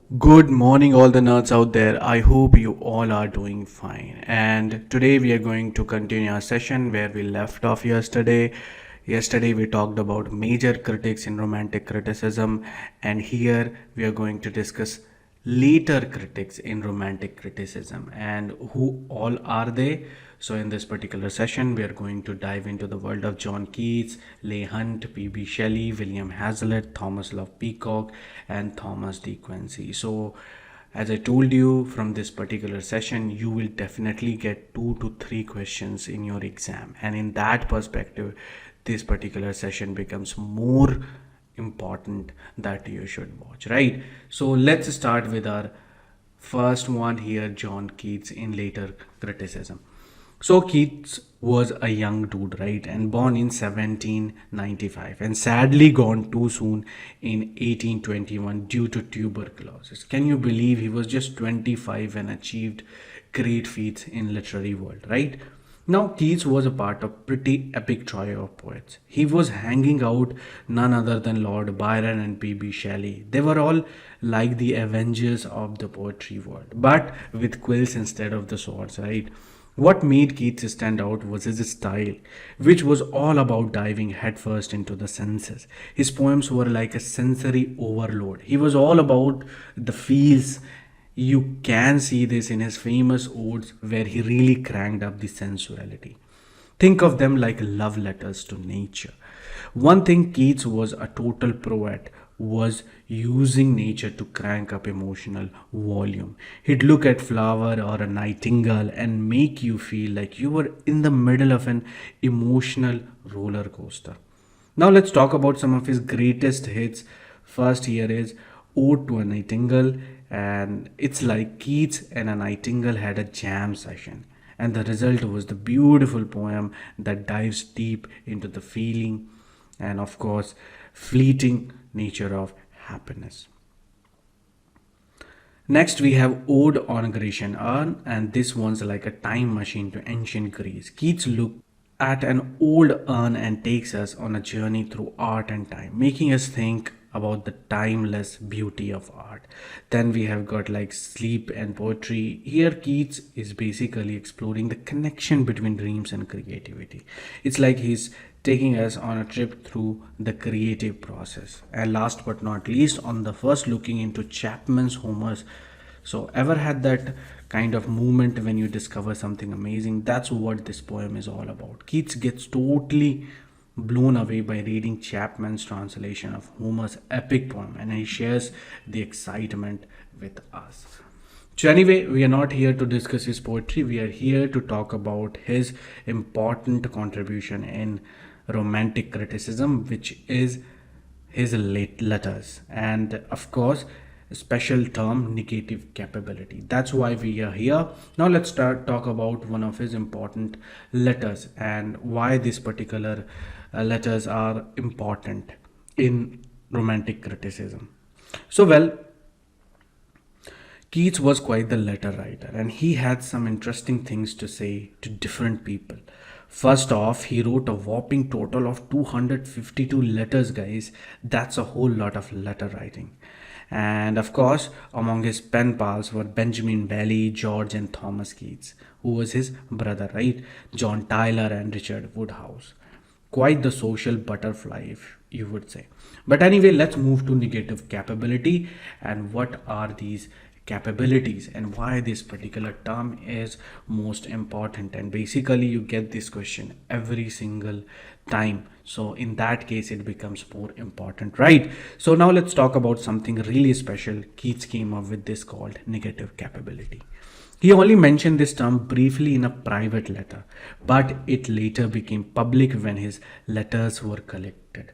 Good morning, all the nerds out there. I hope you all are doing fine. And today we are going to continue our session where we left off yesterday. Yesterday we talked about major critics in romantic criticism, and here we are going to discuss later critics in romantic criticism. And who all are they? So, in this particular session, we are going to dive into the world of John Keats, Leigh Hunt, P.B. Shelley, William Hazlitt, Thomas Love Peacock, and Thomas De Quincey. So, as I told you from this particular session, you will definitely get 2 to 3 questions in your exam. And in that perspective, this particular session becomes more important that you should watch, right? So, let's start with our first one here, John Keats in later criticism. So Keats was a young dude, right? And born in 1795 and sadly gone too soon in 1821 due to tuberculosis. Can you believe he was just 25 and achieved great feats in literary world, right? Now Keats was a part of pretty epic trio of poets. He was hanging out none other than Lord Byron and P.B. Shelley. They were all like the Avengers of the poetry world, but with quills instead of the swords, right? What made Keats stand out was his style, which was all about diving headfirst into the senses. His poems were like a sensory overload. He was all about the feels. You can see this in his famous odes where he really cranked up the sensuality. Think of them like love letters to nature. One thing Keats was a total pro at was using nature to crank up emotional volume. He'd look at flower or a nightingale and make you feel like you were in the middle of an emotional roller coaster. Now let's talk about some of his greatest hits. First here is Ode to a Nightingale, and it's like Keats and a nightingale had a jam session. And the result was the beautiful poem that dives deep into the feeling and, of course, fleeting nature of happiness. Next, we have Ode on Grecian Urn, and this one's like a time machine to ancient Greece. Keats looked at an old urn and takes us on a journey through art and time, making us think about the timeless beauty of art. Then we have got like Sleep and Poetry. Here, Keats is basically exploring the connection between dreams and creativity. It's like he's taking us on a trip through the creative process. And last but not least, on the first, looking into Chapman's Homers. So, ever had that kind of moment when you discover something amazing? That's what this poem is all about. Keats gets totally blown away by reading Chapman's translation of Homer's epic poem, and he shares the excitement with us. So, anyway, we are not here to discuss his poetry, we are here to talk about his important contribution in romantic criticism, which is his late letters, and of course a special term, negative capability. That's why we are here. Now let's start talk about one of his important letters and why these particular letters are important in romantic criticism. So well, Keats was quite the letter writer and he had some interesting things to say to different people. First off, he wrote a whopping total of 252 letters, guys. That's a whole lot of letter writing. And of course, among his pen pals were Benjamin Bailey, George, and Thomas Keats, who was his brother, right? John Tyler and Richard Woodhouse. Quite the social butterfly, if you would say. But anyway, let's move to negative capability and what are these capabilities and why this particular term is most important. And basically you get this question every single time, so in that case it becomes more important, right? So now let's talk about something really special. Keats came up with this called negative capability. He only mentioned this term briefly in a private letter, but it later became public when his letters were collected.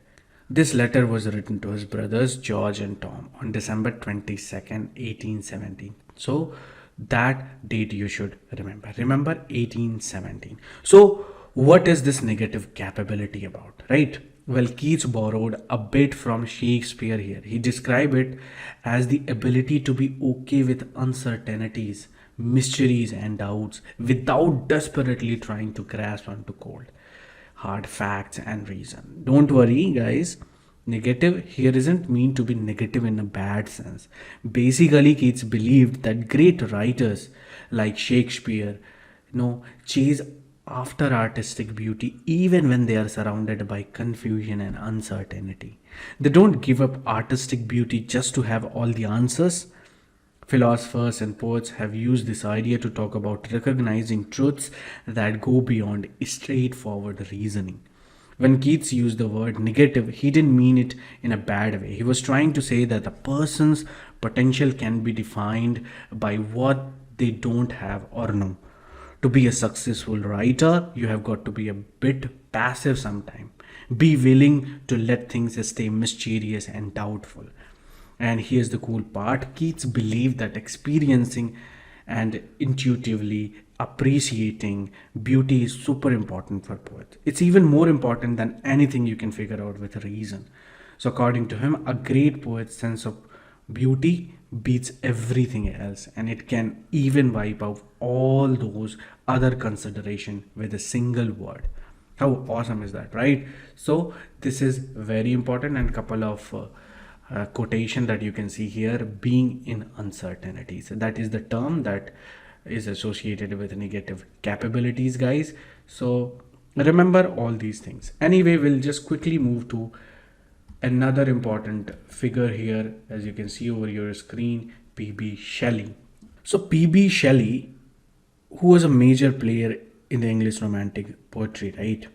This letter was written to his brothers George and Tom on December 22nd, 1817. So that date you should remember. Remember 1817. So what is this negative capability about, right? Well, Keats borrowed a bit from Shakespeare here. He described it as the ability to be okay with uncertainties, mysteries, and doubts without desperately trying to grasp onto cold hard facts and reason. Don't worry, guys. Negative here isn't mean to be negative in a bad sense. Basically, Keats believed that great writers like Shakespeare, chase after artistic beauty even when they are surrounded by confusion and uncertainty. They don't give up artistic beauty just to have all the answers. Philosophers and poets have used this idea to talk about recognizing truths that go beyond straightforward reasoning. When Keats used the word negative, he didn't mean it in a bad way. He was trying to say that a person's potential can be defined by what they don't have or know. To be a successful writer, you have got to be a bit passive sometimes. Be willing to let things stay mysterious and doubtful. And here's the cool part: Keats believed that experiencing and intuitively appreciating beauty is super important for poets. It's even more important than anything you can figure out with reason. So, according to him, a great poet's sense of beauty beats everything else, and it can even wipe out all those other consideration with a single word. How awesome is that, right? So, this is very important, and couple of quotation that you can see here: being in uncertainties. That is the term that is associated with negative capabilities, guys. So remember all these things. Anyway, we'll just quickly move to another important figure here, as you can see over your screen, P.B. Shelley. So P.B. Shelley, who was a major player in the English romantic poetry, right?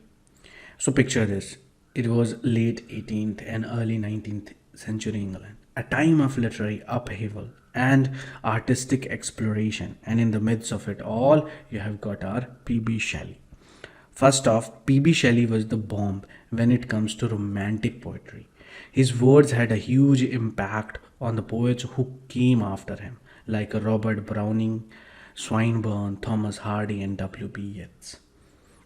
So picture this: it was late 18th and early 19th century England, a time of literary upheaval and artistic exploration, and in the midst of it all, you have got our P.B. Shelley. First off, P.B. Shelley was the bomb when it comes to romantic poetry. His words had a huge impact on the poets who came after him, like Robert Browning, Swinburne, Thomas Hardy, and W.B. Yeats.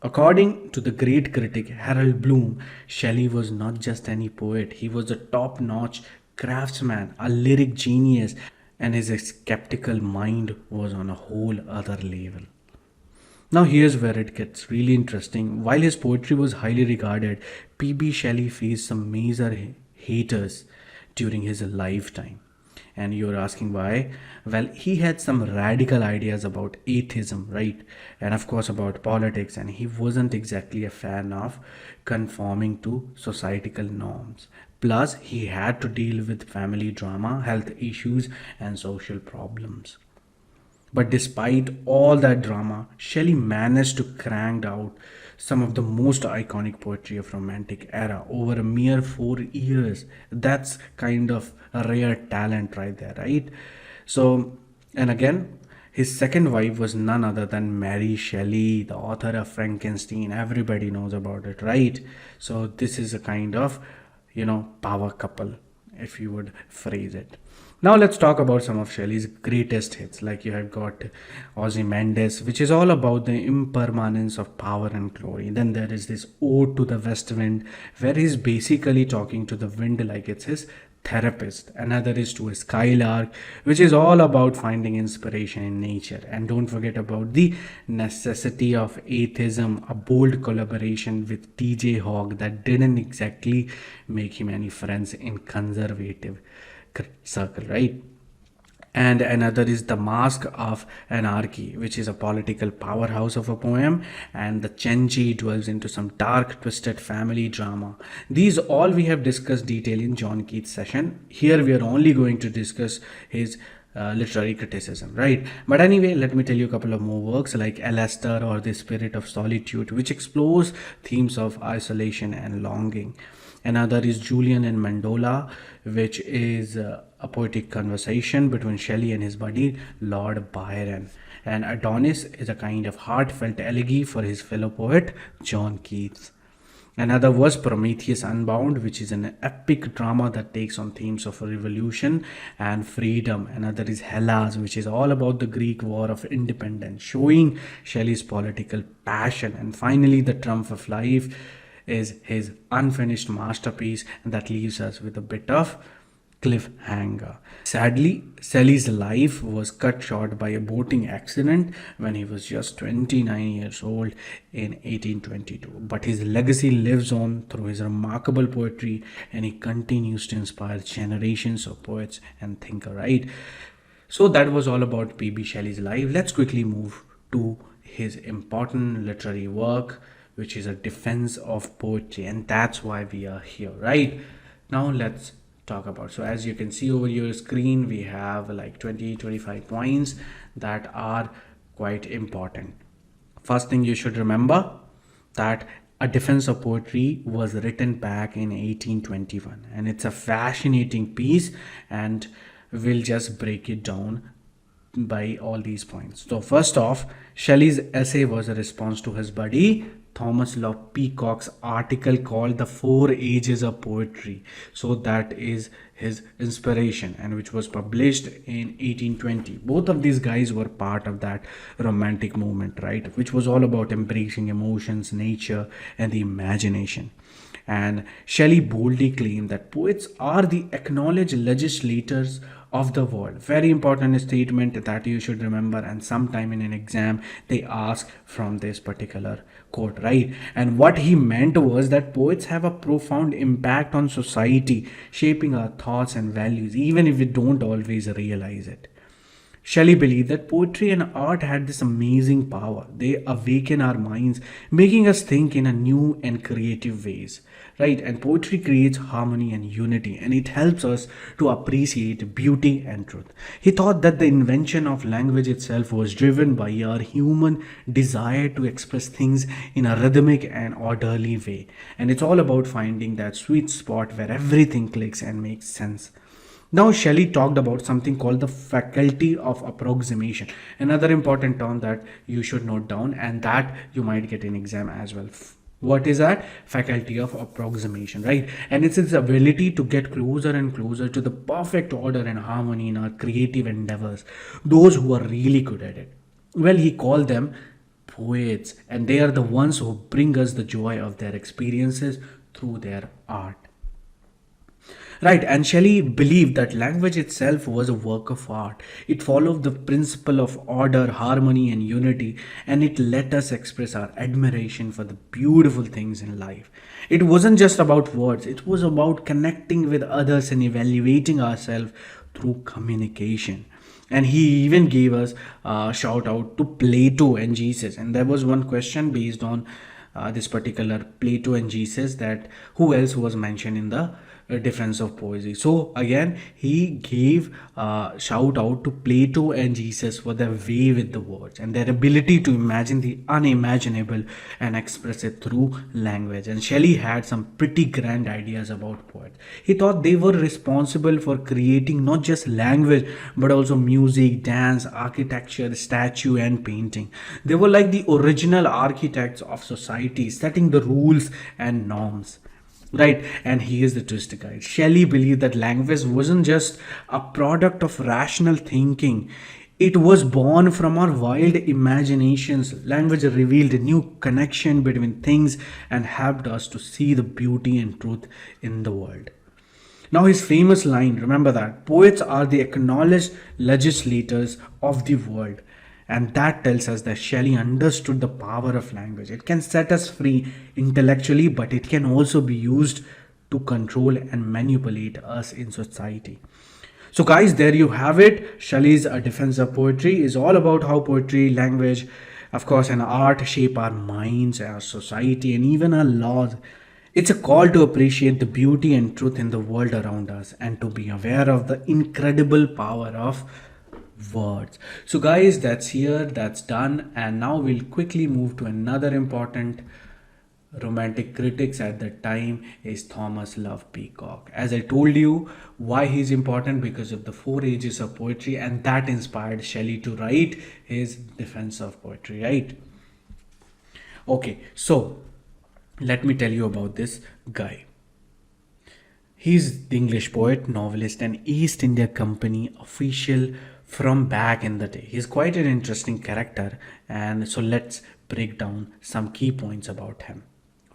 According to the great critic Harold Bloom, Shelley was not just any poet, he was a top notch craftsman, a lyric genius, and his skeptical mind was on a whole other level. Now, here's where it gets really interesting. While his poetry was highly regarded, P.B. Shelley faced some major haters during his lifetime. And you're asking why? Well, he had some radical ideas about atheism, right? And of course, about politics, and he wasn't exactly a fan of conforming to societal norms. Plus, he had to deal with family drama, health issues, and social problems. But despite all that drama, Shelley managed to crank out some of the most iconic poetry of romantic era over a mere 4 years. That's kind of a rare talent right there, right? So, and again, his second wife was none other than Mary Shelley, the author of Frankenstein. Everybody knows about it, right? So this is a kind of, power couple, if you would phrase it. Now let's talk about some of Shelley's greatest hits. Like you have got Ozymandias, which is all about the impermanence of power and glory. Then there is this Ode to the West Wind, where he's basically talking to the wind like it's his therapist. Another is To a Skylark, which is all about finding inspiration in nature. And don't forget about The Necessity of Atheism, a bold collaboration with T.J. Hogg that didn't exactly make him any friends in conservative circle, right? And another is The Mask of Anarchy, which is a political powerhouse of a poem, and the Chenji dwells into some dark, twisted family drama. These all we have discussed detail in John Keats session. Here we are only going to discuss his literary criticism, right? But anyway, let me tell you a couple of more works like Alastair or The Spirit of Solitude, which explores themes of isolation and longing. Another is Julian and Mandola, which is a poetic conversation between Shelley and his buddy Lord Byron. And Adonis is a kind of heartfelt elegy for his fellow poet John Keats. Another was Prometheus Unbound, which is an epic drama that takes on themes of revolution and freedom. Another is Hellas, which is all about the Greek War of Independence, showing Shelley's political passion. And finally, The Triumph of Life is his unfinished masterpiece that leaves us with a bit of cliffhanger. Sadly, Shelley's life was cut short by a boating accident when he was just 29 years old in 1822. But his legacy lives on through his remarkable poetry, and he continues to inspire generations of poets and thinkers, right? So that was all about P.B. Shelley's life. Let's quickly move to his important literary work, which is a defense of poetry, and that's why we are here, right? Now let's talk about. So as you can see over your screen, we have like 20-25 points that are quite important. First thing you should remember, that A Defense of Poetry was written back in 1821, and it's a fascinating piece, and we'll just break it down by all these points. So first off, Shelley's essay was a response to his buddy Thomas Love Peacock's article called The Four Ages of Poetry. So that is his inspiration, and which was published in 1820. Both of these guys were part of that romantic movement, right? Which was all about embracing emotions, nature, and the imagination. And Shelley boldly claimed that poets are the acknowledged legislators of the world. Very important statement that you should remember, and sometime in an exam they ask from this particular quote, right? And what he meant was that poets have a profound impact on society, shaping our thoughts and values, even if we don't always realize it. Shelley believed that poetry and art had this amazing power. They awaken our minds, making us think in a new and creative ways, right? And poetry creates harmony and unity, and it helps us to appreciate beauty and truth. He thought that the invention of language itself was driven by our human desire to express things in a rhythmic and orderly way. And it's all about finding that sweet spot where everything clicks and makes sense. Now, Shelley talked about something called the faculty of approximation, another important term that you should note down, and that you might get in exam as well. What is that? Faculty of approximation, right? And it's its ability to get closer and closer to the perfect order and harmony in our creative endeavors, those who are really good at it. Well, he called them poets, and they are the ones who bring us the joy of their experiences through their art. Right, and Shelley believed that language itself was a work of art. It followed the principle of order, harmony, and unity, and it let us express our admiration for the beautiful things in life. It wasn't just about words, it was about connecting with others and evaluating ourselves through communication. And he even gave us a shout out to Plato and Jesus. And there was one question based on this particular Plato and Jesus, that who else was mentioned in the defense of poesy. So again, he gave a shout out to Plato and Jesus for their way with the words and their ability to imagine the unimaginable and express it through language. And Shelley had some pretty grand ideas about poets. He thought they were responsible for creating not just language but also music, dance, architecture, statue, and painting. They were like the original architects of society, setting the rules and norms. Right, and here's the twist, guys. Shelley believed that language wasn't just a product of rational thinking. It was born from our wild imaginations. Language revealed a new connection between things and helped us to see the beauty and truth in the world. Now, his famous line, remember that poets are the acknowledged legislators of the world. And that tells us that Shelley understood the power of language. It can set us free intellectually, but it can also be used to control and manipulate us in society. So guys, there you have it. Shelley's A Defense of Poetry is all about how poetry, language, of course, and art shape our minds, our society, and even our laws. It's a call to appreciate the beauty and truth in the world around us and to be aware of the incredible power of words. So guys, that's done, and now we'll quickly move to another important romantic critics at that time is Thomas Love Peacock. As I told you, why he's important, because of the four ages of poetry, and that inspired Shelley to write his defense of poetry, right? Okay, so let me tell you about this guy. He's the English poet, novelist, and East India Company official from back in the day. He's quite an interesting character, and so let's break down some key points about him.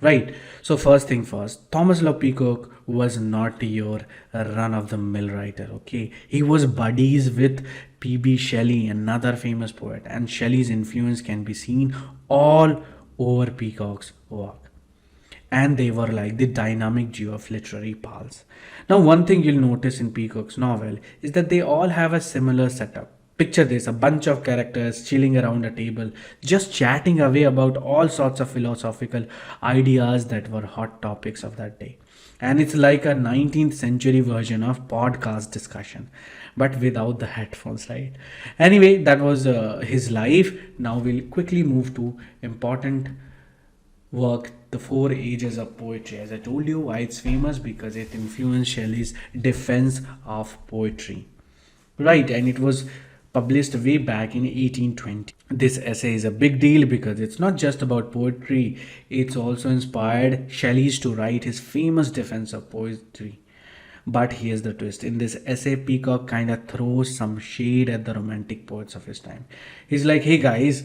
Right. So first thing first, Thomas Love Peacock was not your run-of-the-mill writer. Okay, he was buddies with P.B. Shelley, another famous poet, and Shelley's influence can be seen all over Peacock's work. And they were like the dynamic duo of literary pals. Now, one thing you'll notice in Peacock's novel is that they all have a similar setup. Picture this, a bunch of characters chilling around a table, just chatting away about all sorts of philosophical ideas that were hot topics of that day. And it's like a 19th century version of podcast discussion, but without the headphones, right? Anyway, that was his life. Now we'll quickly move to important work, The Four Ages of Poetry. As I told you, why it's famous, because it influenced Shelley's defense of poetry. Right, and it was published way back in 1820. This essay is a big deal because it's not just about poetry, it's also inspired Shelley's to write his famous defense of poetry. But here's the twist. In this essay, Peacock kind of throws some shade at the romantic poets of his time. He's like, hey guys,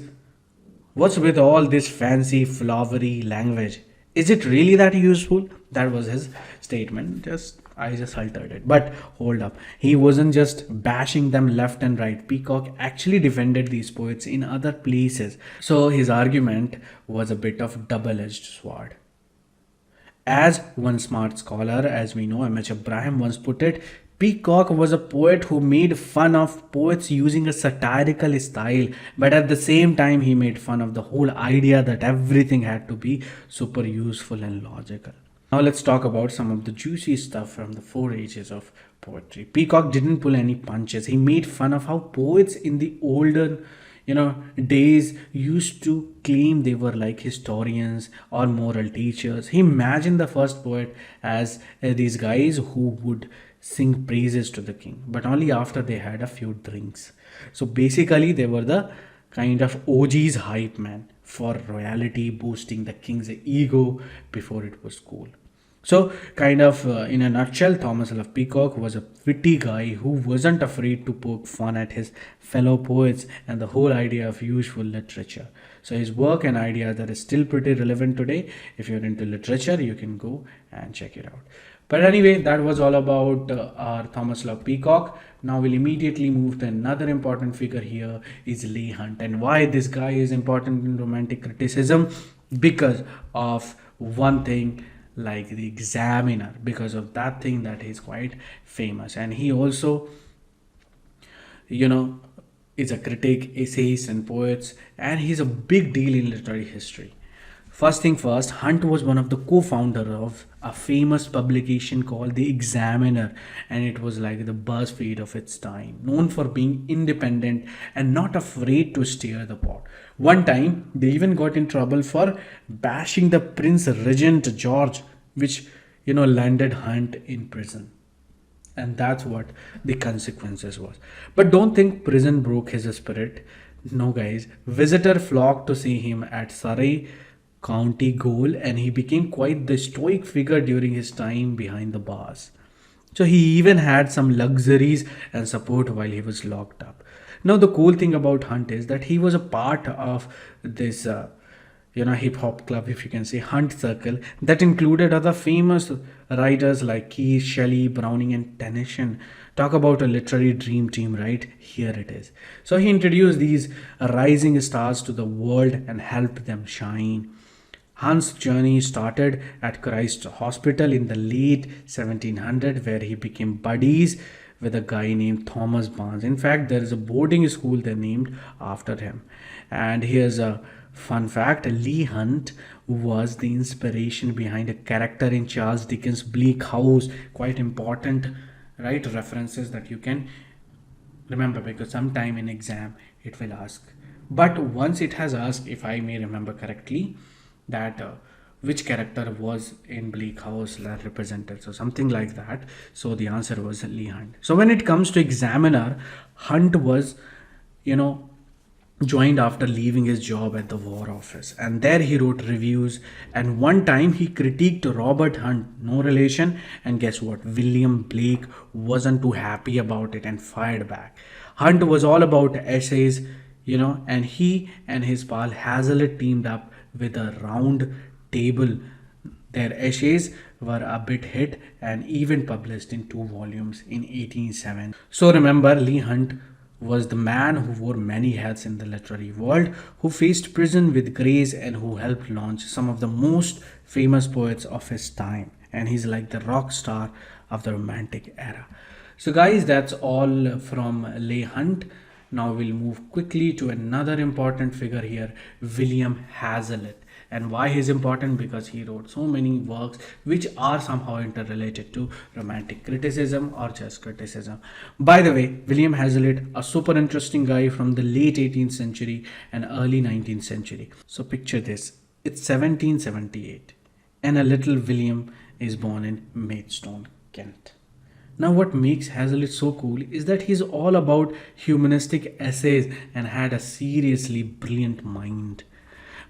what's with all this fancy, flowery language? Is it really that useful? That was his statement. I just altered it. But hold up. He wasn't just bashing them left and right. Peacock actually defended these poets in other places. So his argument was a bit of double-edged sword. As one smart scholar, as we know, M.H. Abraham once put it, Peacock was a poet who made fun of poets using a satirical style, but at the same time, he made fun of the whole idea that everything had to be super useful and logical. Now, let's talk about some of the juicy stuff from the Four Ages of Poetry. Peacock didn't pull any punches. He made fun of how poets in the older days used to claim they were like historians or moral teachers. He imagined the first poet as these guys who would sing praises to the king, but only after they had a few drinks. So basically, they were the kind of OG's hype man for royalty, boosting the king's ego before it was cool. So, kind of in a nutshell, Thomas Love Peacock was a witty guy who wasn't afraid to poke fun at his fellow poets and the whole idea of useful literature. So, his work and ideas are still pretty relevant today. If you're into literature, you can go and check it out. But anyway, that was all about our Thomas Love Peacock. Now we'll immediately move to another important figure here is Leigh Hunt. And why this guy is important in romantic criticism? Because of one thing, like the Examiner, because of that thing that is quite famous. And he also, is a critic, essayist and poets, and he's a big deal in literary history. First thing first, Hunt was one of the co-founder of a famous publication called The Examiner, and it was like the BuzzFeed of its time, known for being independent and not afraid to stir the pot. One time, they even got in trouble for bashing the Prince Regent George, which, landed Hunt in prison. And that's what the consequences was. But don't think prison broke his spirit. No, guys. Visitor flocked to see him at Surrey County Gaol, and he became quite the stoic figure during his time behind the bars. So he even had some luxuries and support while he was locked up. Now the cool thing about Hunt is that he was a part of this hip hop club, if you can say, Hunt Circle, that included other famous writers like Keats, Shelley, Browning, and Tennyson. Talk about a literary dream team, right? Here it is. So he introduced these rising stars to the world and helped them shine. Hunt's journey started at Christ Hospital in the late 1700s, where he became buddies with a guy named Thomas Barnes. In fact, there is a boarding school there named after him. And here's a fun fact, Leigh Hunt was the inspiration behind a character in Charles Dickens' Bleak House. Quite important, right? References that you can remember, because sometime in exam it will ask. But once it has asked, if I may remember correctly, that which character was in Bleak House represented, so something like that. So the answer was Leigh Hunt. So when it comes to Examiner, Hunt was joined after leaving his job at the War Office, and there he wrote reviews, and one time he critiqued Robert Hunt, no relation, and guess what, William Blake wasn't too happy about it and fired back. Hunt was all about essays, and he and his pal Hazlitt teamed up with a round table Their essays were a bit hit and even published in two volumes in 1870. So remember, Leigh Hunt was the man who wore many hats in the literary world, who faced prison with grace and who helped launch some of the most famous poets of his time. And he's like the rock star of the Romantic era. So guys, that's all from Leigh Hunt. Now we'll move quickly to another important figure here, William Hazlitt. And why he's important? Because he wrote so many works which are somehow interrelated to romantic criticism or just criticism. By the way, William Hazlitt, a super interesting guy from the late 18th century and early 19th century. So picture this, it's 1778 and a little William is born in Maidstone, Kent. Now, what makes Hazlitt so cool is that he's all about humanistic essays and had a seriously brilliant mind.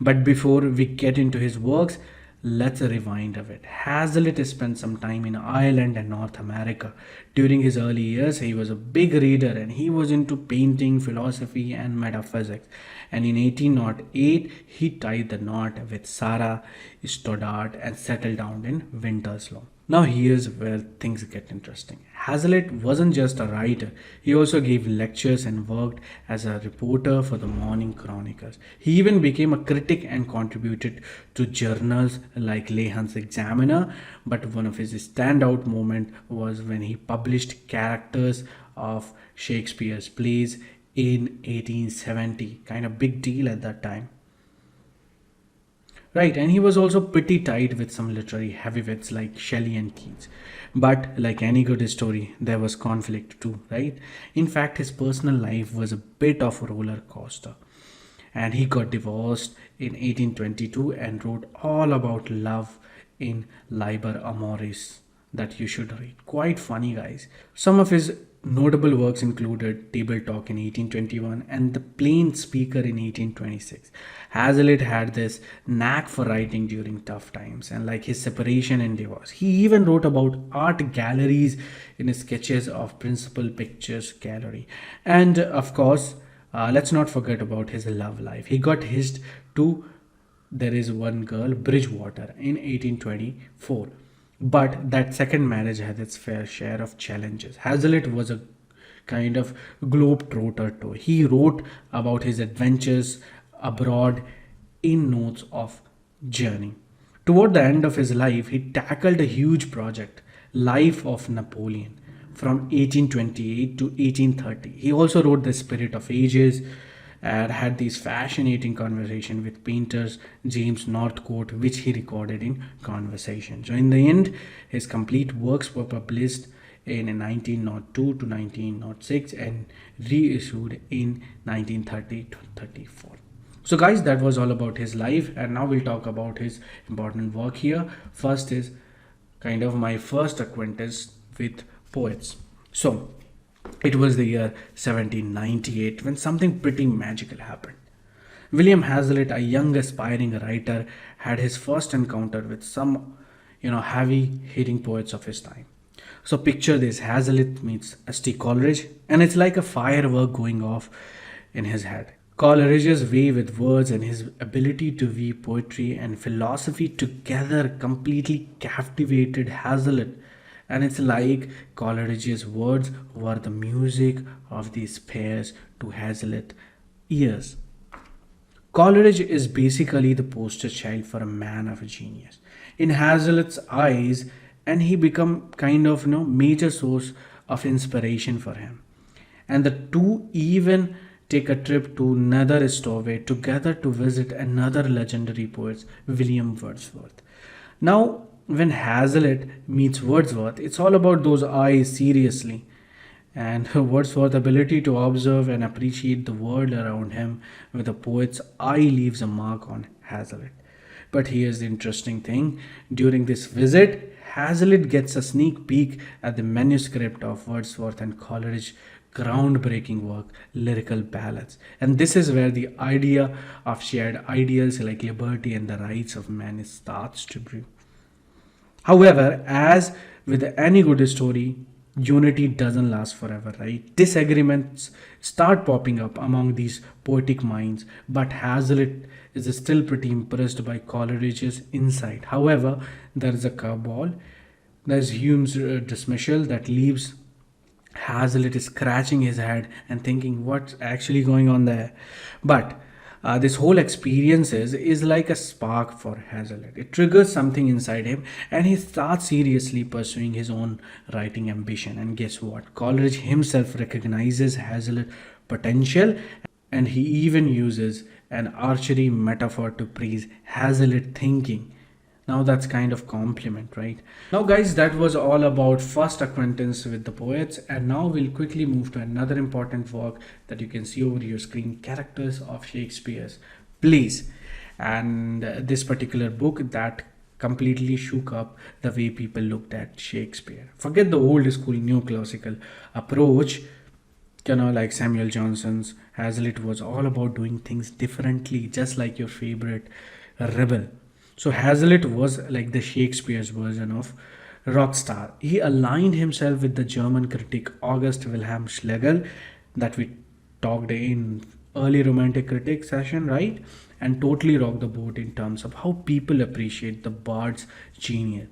But before we get into his works, let's rewind a bit. Hazlitt spent some time in Ireland and North America. During his early years, he was a big reader and he was into painting, philosophy, and metaphysics. And in 1808, he tied the knot with Sarah Stoddart and settled down in Winterslow. Now here's where things get interesting. Hazlitt wasn't just a writer, he also gave lectures and worked as a reporter for the Morning Chronicles. He even became a critic and contributed to journals like Leigh Hunt's Examiner, but one of his standout moments was when he published characters of Shakespeare's plays in 1870. Kind of big deal at that time. Right, and he was also pretty tight with some literary heavyweights like Shelley and Keats. But like any good story, there was conflict too, right? In fact, his personal life was a bit of a roller coaster. And he got divorced in 1822 and wrote all about love in Liber Amoris that you should read. Quite funny, guys. Some of his notable works included Table Talk in 1821 and The Plain Speaker in 1826. Hazlitt had this knack for writing during tough times and like his separation and divorce. He even wrote about art galleries in his sketches of Principal Pictures Gallery. And of course, let's not forget about his love life. He got hitched to There Is One Girl, Bridgewater in 1824. But that second marriage had its fair share of challenges. Hazlitt was a kind of globetrotter too. He wrote about his adventures abroad in notes of journey. Toward the end of his life, he tackled a huge project, Life of Napoleon, from 1828 to 1830. He also wrote The Spirit of Ages and had these fascinating conversations with painters James Northcote, which he recorded in conversation. So in the end, his complete works were published in 1902 to 1906 and reissued in 1930 to 34. So guys, that was all about his life, and now we'll talk about his important work here. First is kind of my first acquaintance with poets. So it was the year 1798 when something pretty magical happened. William Hazlitt, a young aspiring writer, had his first encounter with some, heavy hitting poets of his time. So picture this, Hazlitt meets St. Coleridge and it's like a firework going off in his head. Coleridge's way with words and his ability to weave poetry and philosophy together completely captivated Hazlitt. And it's like Coleridge's words were the music of these pairs to Hazlitt's ears. Coleridge is basically the poster child for a man of genius in Hazlitt's eyes, and he become kind of major source of inspiration for him. And the two even take a trip to Nether Stowaway together to visit another legendary poet, William Wordsworth. Now, when Hazlitt meets Wordsworth, it's all about those eyes seriously. And Wordsworth's ability to observe and appreciate the world around him with a poet's eye leaves a mark on Hazlitt. But here's the interesting thing. During this visit, Hazlitt gets a sneak peek at the manuscript of Wordsworth and Coleridge's groundbreaking work, Lyrical Ballads. And this is where the idea of shared ideals like liberty and the rights of man starts to brew. However, as with any good story, unity doesn't last forever, right? Disagreements start popping up among these poetic minds, but Hazlitt is still pretty impressed by Coleridge's insight. However, there is a curveball. There's Hume's dismissal that leaves Hazlitt is scratching his head and thinking what's actually going on there. But this whole experience is like a spark for Hazlitt. It triggers something inside him and he starts seriously pursuing his own writing ambition. And guess what? Coleridge himself recognizes Hazlitt's potential and he even uses an archery metaphor to praise Hazlitt thinking. Now that's kind of compliment, right? Now guys, that was all about first acquaintance with the poets, and now we'll quickly move to another important work that you can see over your screen, Characters of Shakespeare's Plays. And this particular book that completely shook up the way people looked at Shakespeare. Forget the old school new classical approach, like Samuel Johnson's. Hazlitt was all about doing things differently, just like your favorite rebel. So Hazlitt was like the Shakespeare's version of Rockstar. He aligned himself with the German critic August Wilhelm Schlegel that we talked in early romantic critic session, right? And totally rocked the boat in terms of how people appreciate the bard's genius.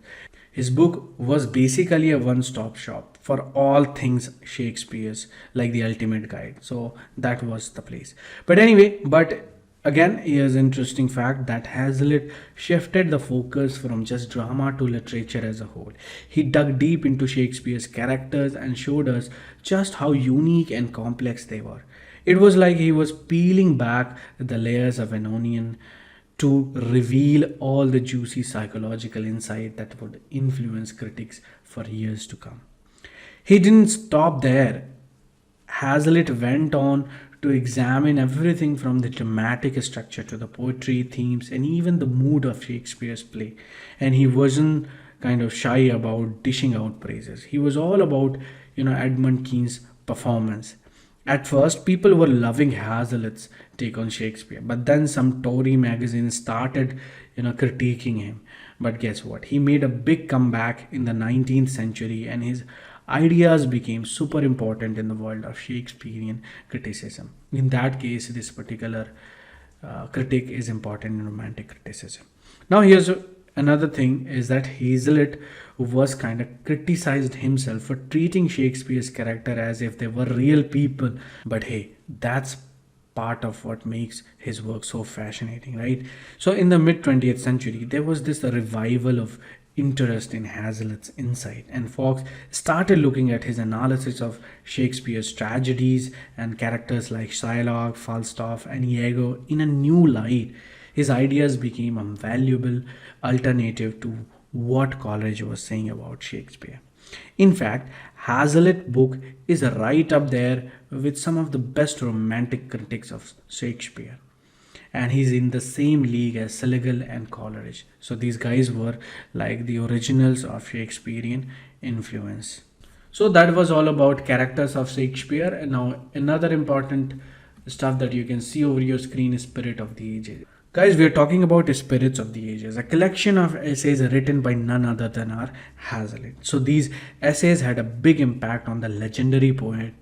His book was basically a one-stop shop for all things Shakespeare's, like the ultimate guide. So that was the place. But anyway, again, here's an interesting fact that Hazlitt shifted the focus from just drama to literature as a whole. He dug deep into Shakespeare's characters and showed us just how unique and complex they were. It was like he was peeling back the layers of an onion to reveal all the juicy psychological insight that would influence critics for years to come. He didn't stop there. Hazlitt went on to examine everything from the dramatic structure to the poetry, themes, and even the mood of Shakespeare's play. And he wasn't kind of shy about dishing out praises. He was all about, Edmund Kean's performance. At first, people were loving Hazlitt's take on Shakespeare, but then some Tory magazines started, critiquing him. But guess what? He made a big comeback in the 19th century, and his ideas became super important in the world of Shakespearean criticism. In that case, this particular critic is important in romantic criticism. Now, here's another thing is that Hazlitt was kind of criticized himself for treating Shakespeare's character as if they were real people. But hey, that's part of what makes his work so fascinating, right? So in the mid 20th century, there was this revival of interest in Hazlitt's insight, and folks started looking at his analysis of Shakespeare's tragedies and characters like Shylock, Falstaff, and Iago in a new light. His ideas became a valuable alternative to what Coleridge was saying about Shakespeare. In fact, Hazlitt's book is right up there with some of the best romantic critics of Shakespeare. And he's in the same league as Schlegel and Coleridge. So these guys were like the originals of Shakespearean influence. So that was all about characters of Shakespeare. And now another important stuff that you can see over your screen is Spirit of the Ages. Guys, we are talking about Spirits of the Ages, a collection of essays written by none other than our Hazlitt. So these essays had a big impact on the legendary poet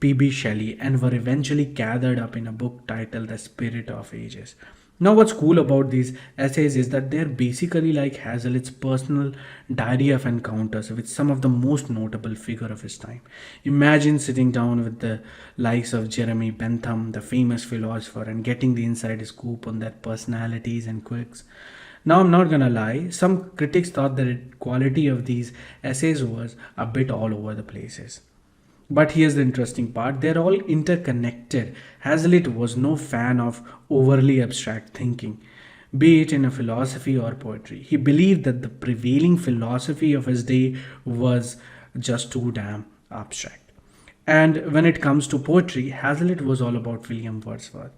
P.B. Shelley and were eventually gathered up in a book titled The Spirit of Ages. Now what's cool about these essays is that they're basically like Hazlitt's personal diary of encounters with some of the most notable figure of his time. Imagine sitting down with the likes of Jeremy Bentham, the famous philosopher, and getting the inside scoop on their personalities and quirks. Now I'm not gonna lie, some critics thought the quality of these essays was a bit all over the places. But here's the interesting part, they're all interconnected. Hazlitt was no fan of overly abstract thinking, be it in a philosophy or poetry. He believed that the prevailing philosophy of his day was just too damn abstract. And when it comes to poetry, Hazlitt was all about William Wordsworth.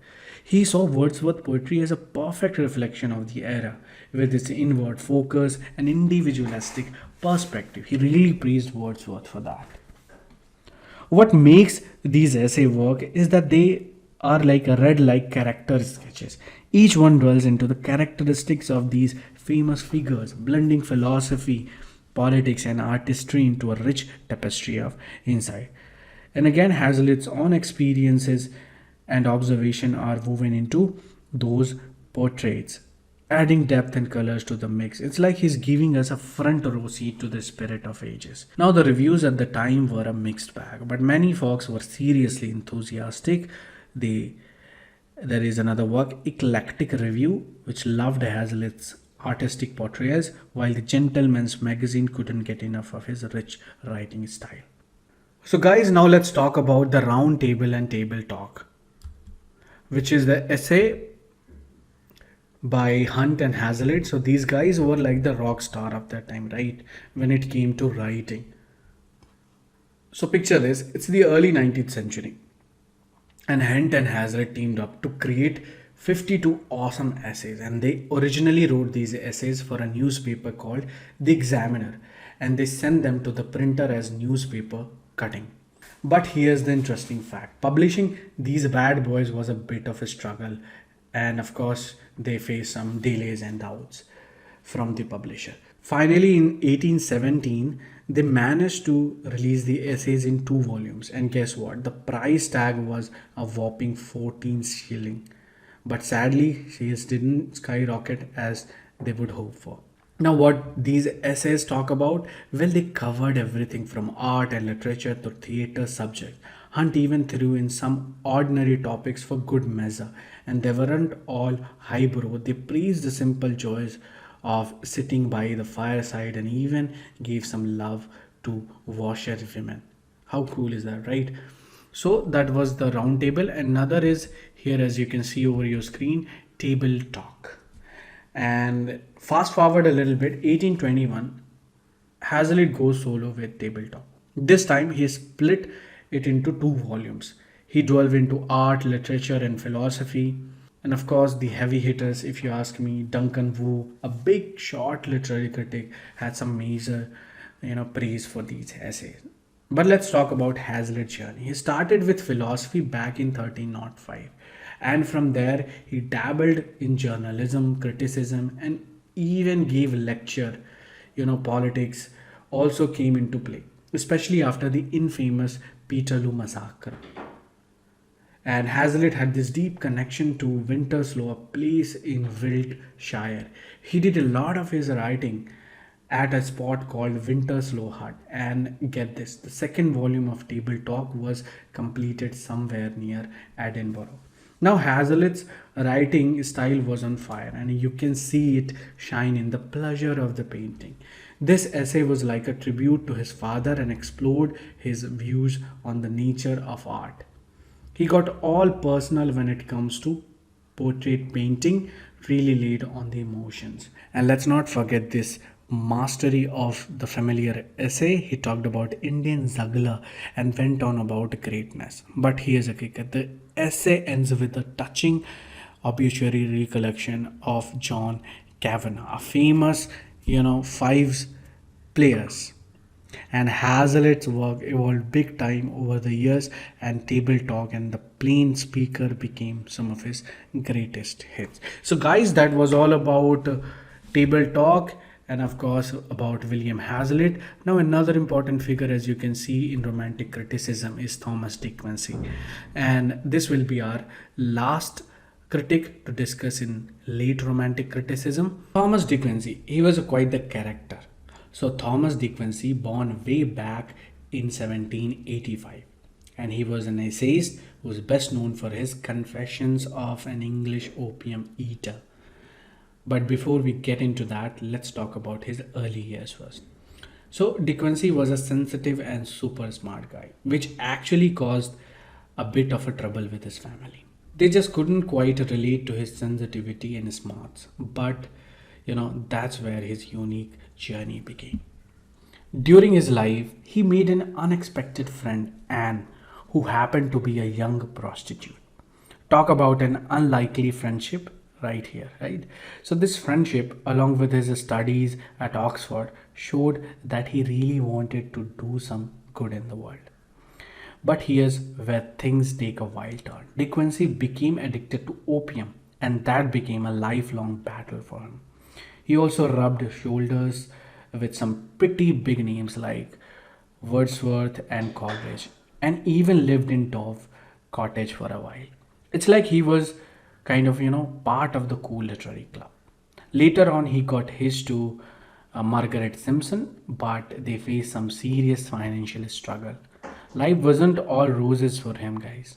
He saw Wordsworth poetry as a perfect reflection of the era, with its inward focus and individualistic perspective. He really praised Wordsworth for that. What makes these essay work is that they are like a red-like character sketches. Each one dwells into the characteristics of these famous figures, blending philosophy, politics, and artistry into a rich tapestry of insight. And again, Hazlitt's own experiences and observation are woven into those portraits, adding depth and colors to the mix. It's like he's giving us a front row seat to the spirit of ages. Now, the reviews at the time were a mixed bag, but many folks were seriously enthusiastic. There is another work, Eclectic Review, which loved Hazlitt's artistic portrayals, while the Gentleman's Magazine couldn't get enough of his rich writing style. So, guys, now let's talk about the Round Table and Table Talk, which is the essay by Hunt and Hazlitt. So these guys were like the rock star of that time, right? When it came to writing. So picture this, it's the early 19th century. And Hunt and Hazlitt teamed up to create 52 awesome essays. And they originally wrote these essays for a newspaper called The Examiner. And they sent them to the printer as newspaper cutting. But here's the interesting fact. Publishing these bad boys was a bit of a struggle. And of course, they faced some delays and doubts from the publisher. Finally, in 1817, they managed to release the essays in 2 volumes. And guess what? The price tag was a whopping 14 shilling. But sadly, sales didn't skyrocket as they would hope for. Now, what these essays talk about? Well, they covered everything from art and literature to theatre subject. Hunt even threw in some ordinary topics for good measure, and they weren't all highbrow. They praised the simple joys of sitting by the fireside and even gave some love to washer women. How cool is that, right? So that was the round table. Another is here, as you can see over your screen, Table Talk. And fast forward a little bit, 1821, Hazlitt goes solo with Table Talk. This time he split it into 2 volumes. He delved into art, literature, and philosophy. And of course, the heavy hitters, if you ask me, Duncan Wu, a big short literary critic, had some major, praise for these essays. But let's talk about Hazlitt's journey. He started with philosophy back in 1305. And from there, he dabbled in journalism, criticism, and even gave lecture. Politics also came into play, especially after the infamous Peterloo massacre. And Hazlitt had this deep connection to Winterslow, a place in Wiltshire. He did a lot of his writing at a spot called Winterslow Hut. And get this, the second volume of Table Talk was completed somewhere near Edinburgh. Now Hazlitt's writing style was on fire, and you can see it shine in the pleasure of the painting. This essay was like a tribute to his father and explored his views on the nature of art. He got all personal when it comes to portrait painting, really laid on the emotions. And let's not forget this mastery of the familiar essay. He talked about Indian juggler and went on about greatness. But here's a kicker. The essay ends with a touching obituary recollection of John Kavanagh, a famous, fives players. And Hazlitt's work evolved big time over the years, and Table Talk and The Plain Speaker became some of his greatest hits. So guys, that was all about Table Talk, and of course about William Hazlitt. Now another important figure, as you can see in romantic criticism, is Thomas De Quincey, and this will be our last critic to discuss in late romantic criticism. Thomas De Quincey, he was quite the character. So Thomas De Quincey, born way back in 1785, and he was an essayist who was best known for his Confessions of an English Opium-Eater. But before we get into that, let's talk about his early years first. So De Quincey was a sensitive and super smart guy, which actually caused a bit of a trouble with his family. They just couldn't quite relate to his sensitivity and smarts, but that's where his unique journey began. During his life, he made an unexpected friend, Anne, who happened to be a young prostitute. Talk about an unlikely friendship right here, right? So this friendship, along with his studies at Oxford, showed that he really wanted to do some good in the world. But here's where things take a wild turn. De Quincey became addicted to opium, and that became a lifelong battle for him. He also rubbed shoulders with some pretty big names like Wordsworth and Coleridge, and even lived in Dove Cottage for a while. It's like he was kind of, part of the cool literary club. Later on, he got hitched to Margaret Simpson, but they faced some serious financial struggle. Life wasn't all roses for him, guys.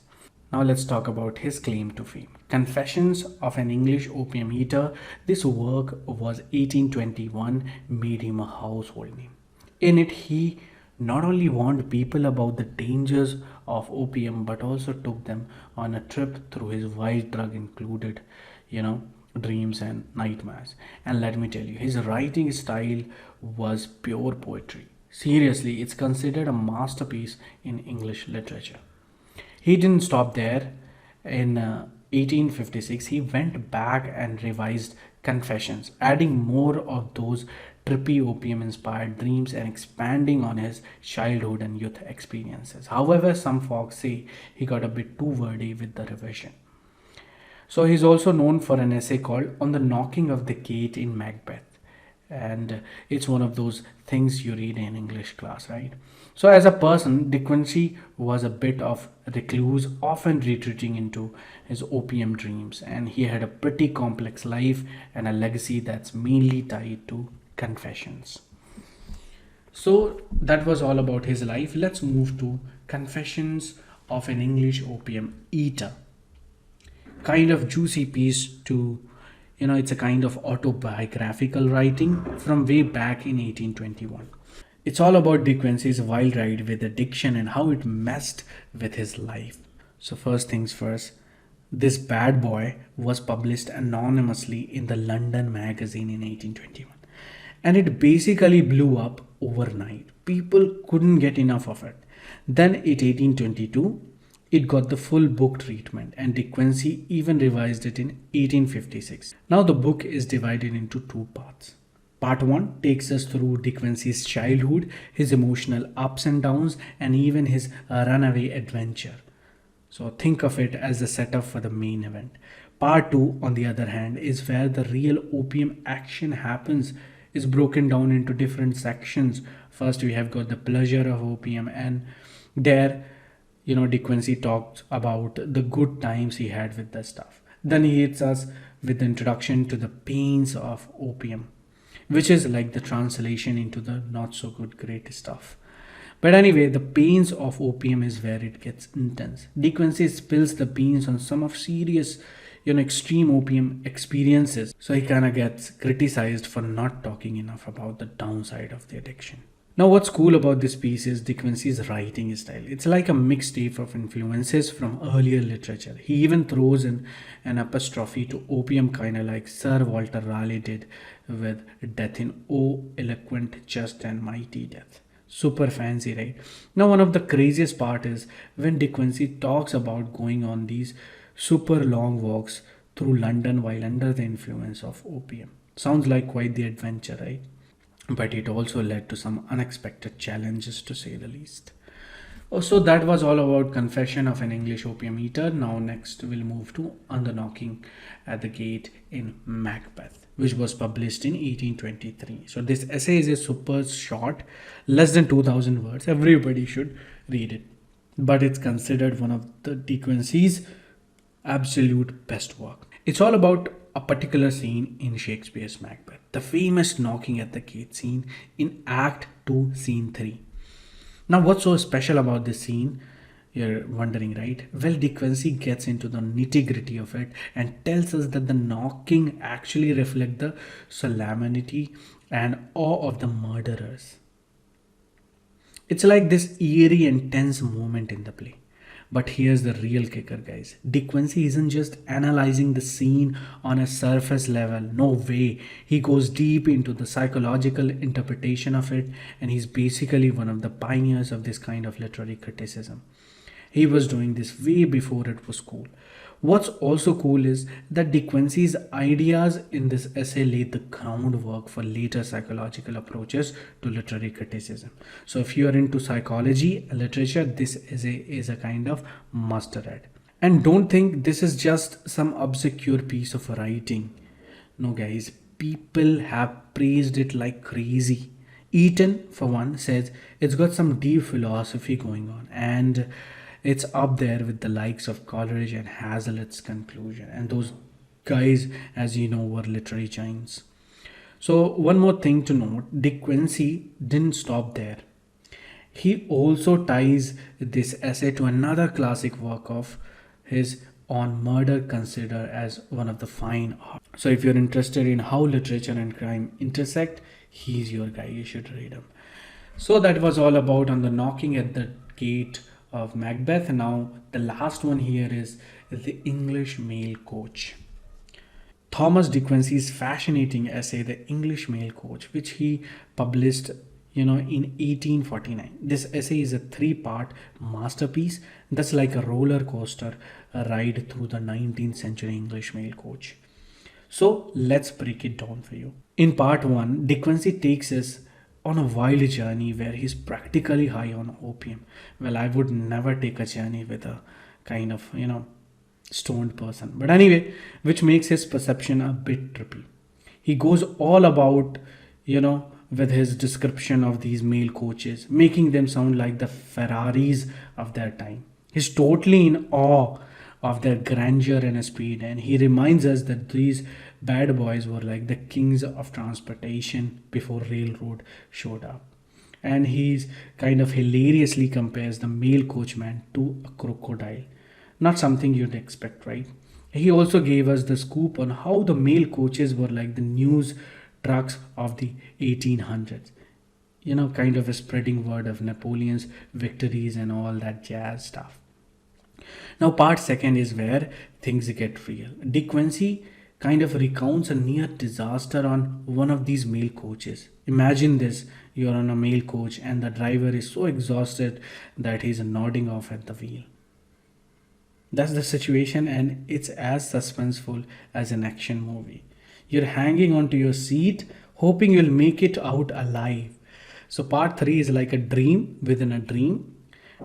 Now let's talk about his claim to fame. Confessions of an English Opium Eater. This work was 1821, made him a household name. In it, he not only warned people about the dangers of opium but also took them on a trip through his wife's drug included, you know, dreams and nightmares. And let me tell you, his writing style was pure poetry. Seriously, it's considered a masterpiece in English literature. He didn't stop there. In 1856, he went back and revised Confessions, adding more of those trippy opium inspired dreams and expanding on his childhood and youth experiences. However, some folks say he got a bit too wordy with the revision. So he's also known for an essay called On the Knocking of the Gate in Macbeth. And it's one of those things you read in English class, right? So as a person, De Quincey was a bit of recluse, often retreating into his opium dreams, and he had a pretty complex life and a legacy that's mainly tied to confessions. So that was all about his life. Let's move to Confessions of an English Opium Eater. Kind of juicy piece to, it's a kind of autobiographical writing from way back in 1821. It's all about De Quincey's wild ride with addiction and how it messed with his life. So first things first, this bad boy was published anonymously in the London magazine in 1821. And it basically blew up overnight. People couldn't get enough of it. Then in 1822, it got the full book treatment, and De Quincey even revised it in 1856. Now the book is divided into two parts. Part 1 takes us through De Quincey's childhood, his emotional ups and downs, and even his runaway adventure. So think of it as the setup for the main event. Part 2, on the other hand, is where the real opium action happens. Is broken down into different sections. First, we have got the pleasure of opium, and there, De Quincey talks about the good times he had with the stuff. Then he hits us with the introduction to the pains of opium, which is like the translation into the not so good great stuff. But anyway, the pains of opium is where it gets intense. De Quincey spills the beans on some of serious, extreme opium experiences. So he kind of gets criticized for not talking enough about the downside of the addiction. Now, what's cool about this piece is De Quincey's writing style. It's like a mixtape of influences from earlier literature. He even throws in an apostrophe to opium, kind of like Sir Walter Raleigh did with Death in O Eloquent, Just and Mighty Death. Super fancy, right? Now, one of the craziest part is when De Quincey talks about going on these super long walks through London while under the influence of opium. Sounds like quite the adventure, right? But it also led to some unexpected challenges, to say the least. Oh, so that was all about Confession of an English Opium Eater. Now next we'll move to On the Knocking at the Gate in Macbeth, which was published in 1823. So this essay is a super short, less than 2000 words. Everybody should read it. But it's considered one of the De Quincey's absolute best work. It's all about a particular scene in Shakespeare's Macbeth, the famous knocking at the gate scene in Act 2, Scene 3. Now, what's so special about this scene? You're wondering, right? Well, De Quincey gets into the nitty-gritty of it and tells us that the knocking actually reflects the solemnity and awe of the murderers. It's like this eerie and tense moment in the play. But here's the real kicker, guys. De Quincey isn't just analyzing the scene on a surface level. No way. He goes deep into the psychological interpretation of it, and he's basically one of the pioneers of this kind of literary criticism. He was doing this way before it was cool. What's also cool is that De Quincey's ideas in this essay laid the groundwork for later psychological approaches to literary criticism. So if you are into psychology and literature, this essay is a kind of must-read. And don't think this is just some obscure piece of writing. No guys, people have praised it like crazy. Eaton, for one, says it's got some deep philosophy going on, and it's up there with the likes of Coleridge and Hazlitt's conclusion. And those guys, as you know, were literary giants. So, one more thing to note, De Quincey didn't stop there. He also ties this essay to another classic work of his on murder, considered as one of the fine art. So if you're interested in how literature and crime intersect, he's your guy. You should read him. So that was all about on the knocking at the gate of Macbeth. Now the last one here is the English Mail Coach. Thomas De Quincey's fascinating essay, The English Mail Coach, which he published in 1849. This essay is a three-part masterpiece that's like a roller coaster ride through the 19th century English mail coach. So let's break it down for you. In part one, De Quincey takes us on a wild journey where he's practically high on opium. Well, I would never take a journey with a kind of, stoned person. But anyway, which makes his perception a bit trippy. He goes all about, with his description of these mail coaches, making them sound like the Ferraris of their time. He's totally in awe of their grandeur and speed, and he reminds us that these bad boys were like the kings of transportation before railroad showed up. And he's kind of hilariously compares the mail coachman to a crocodile. Not something you'd expect, right? He also gave us the scoop on how the mail coaches were like the news trucks of the 1800s. Kind of a spreading word of Napoleon's victories and all that jazz stuff. Now, part second is where things get real. De Quincey kind of recounts a near disaster on one of these mail coaches. Imagine this, you're on a mail coach and the driver is so exhausted that he's nodding off at the wheel. That's the situation, and it's as suspenseful as an action movie. You're hanging onto your seat, hoping you'll make it out alive. So part 3 is like a dream within a dream.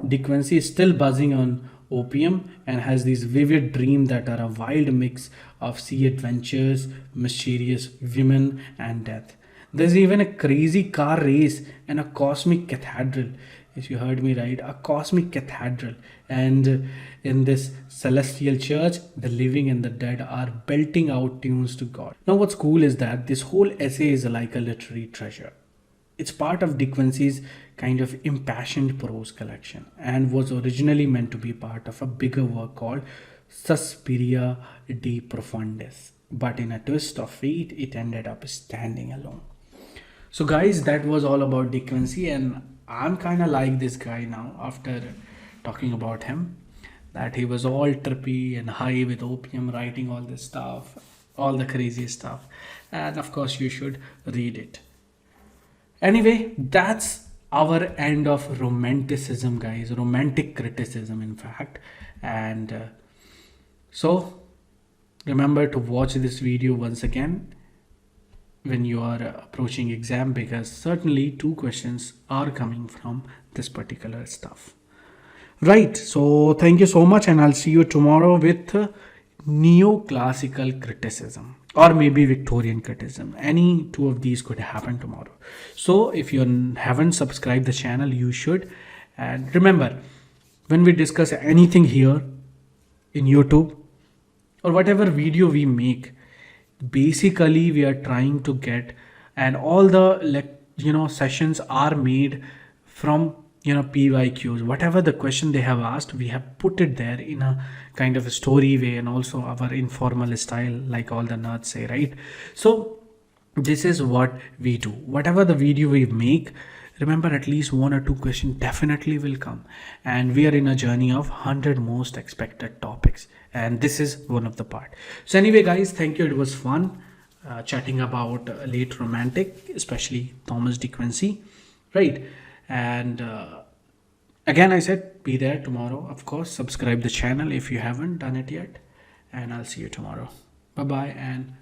De Quincey is still buzzing on opium and has these vivid dreams that are a wild mix of sea adventures, mysterious women, and death. There's even a crazy car race and a cosmic cathedral. If you heard me right, a cosmic cathedral. And in this celestial church, the living and the dead are belting out tunes to God. Now what's cool is that this whole essay is like a literary treasure. It's part of De Quincey's kind of impassioned prose collection and was originally meant to be part of a bigger work called Suspiria de Profundis. But in a twist of fate, it ended up standing alone. So guys, that was all about De Quincey, and I'm kind of like this guy now after talking about him, that he was all trippy and high with opium, writing all this stuff, all the crazy stuff. And of course, you should read it. Anyway, that's our end of romanticism, guys. Romantic criticism, in fact. And so remember to watch this video once again when you are approaching exam, because certainly 2 questions are coming from this particular stuff. Right, so thank you so much, and I'll see you tomorrow with neoclassical criticism or maybe Victorian criticism. Any 2 of these could happen tomorrow. So if you haven't subscribed the channel, you should. And remember, when we discuss anything here in YouTube or whatever video we make, basically we are trying to get, and all the sessions are made from PYQs. Whatever the question they have asked, we have put it there in a kind of a story way, and also our informal style, like all the nerds say, right? So this is what we do. Whatever the video we make, remember at least 1 or 2 questions definitely will come, and we are in a journey of 100 most expected topics, and this is one of the part. So anyway guys, thank you. It was fun chatting about late romantic, especially Thomas De Quincey, right? And again, I said be there tomorrow. Of course, subscribe the channel if you haven't done it yet, and I'll see you tomorrow. Bye bye, and